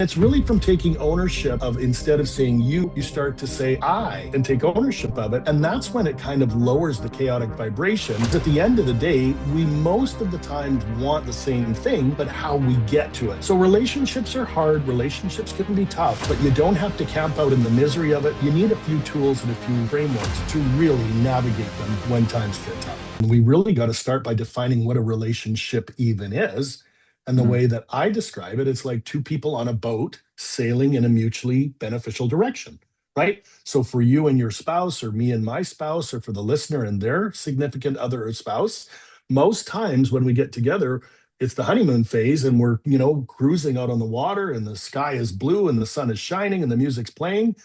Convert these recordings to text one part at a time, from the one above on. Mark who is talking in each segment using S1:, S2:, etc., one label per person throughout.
S1: It's really from taking ownership of, instead of saying you start to say I and take ownership of it. And that's when it kind of lowers the chaotic vibration. At the end of the day, we most of the time want the same thing, but how we get to it. So relationships are hard, relationships can be tough, but you don't have to camp out in the misery of it. You need a few tools and a few frameworks to really navigate them when times get tough. And we really got to start by defining what a relationship even is. And the
S2: Mm,
S1: way that I describe it, it's like two people on a boat sailing in a mutually beneficial direction, right? So for you and your spouse, or me and my spouse, or for the listener and their significant other or spouse, most times when we get together, it's the honeymoon phase and we're, cruising out on the water and the sky is blue and the sun is shining and the music's playing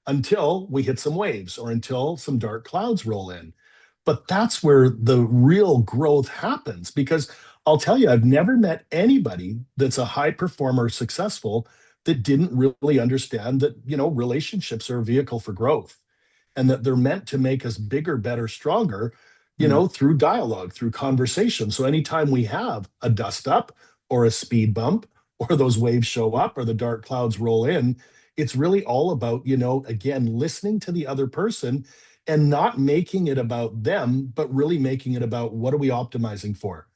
S1: until we hit some waves or until some dark clouds roll in. But that's where the real growth happens because I'll tell you, I've never met anybody that's a high performer, successful, that didn't really understand that, relationships are a vehicle for growth and that they're meant to make us bigger, better, stronger,
S2: mm,
S1: through dialogue, through conversation. So anytime we have a dust up or a speed bump or those waves show up or the dark clouds roll in, it's really all about, again, listening to the other person and not making it about them, but really making it about what are we optimizing for?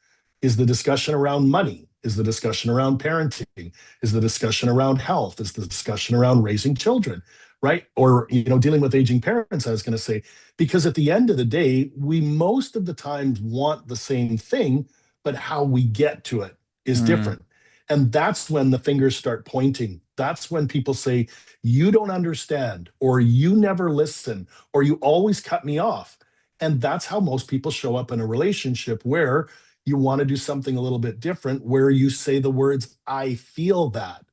S1: Is the discussion around money? Is the discussion around parenting? Is the discussion around health? Is the discussion around raising children? Right? Or, dealing with aging parents, I was going to say, because at the end of the day, we most of the times want the same thing, but how we get to it is
S2: mm.
S1: different. And that's when the fingers start pointing. That's when people say, you don't understand, or you never listen, or you always cut me off. And that's how most people show up in a relationship where you want to do something a little bit different, where you say the words, I feel that.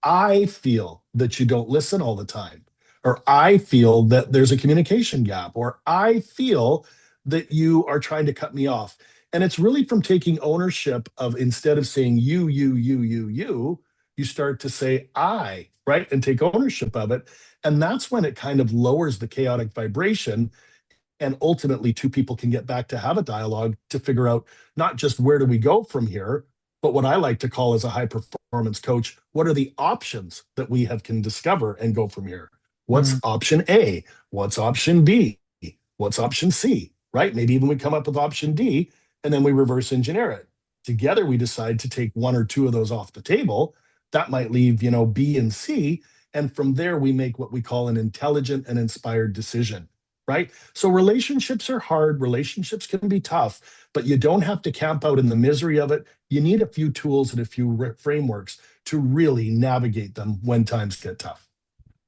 S1: I feel that you don't listen all the time, or I feel that there's a communication gap, or I feel that you are trying to cut me off. And it's really from taking ownership of, instead of saying you start to say I, right? And take ownership of it. And that's when it kind of lowers the chaotic vibration. And ultimately, two people can get back to have a dialogue to figure out not just where do we go from here, but what I like to call as a high performance coach, what are the options that we have can discover and go from here? What's
S2: Mm,
S1: option A? What's option B? What's option C? Right? Maybe even we come up with option D and then we reverse engineer it. Together, we decide to take one or two of those off the table. That might leave, B and C. And from there, we make what we call an intelligent and inspired decision, right? So relationships are hard, relationships can be tough, but you don't have to camp out in the misery of it. You need a few tools and a few frameworks to really navigate them when times get tough.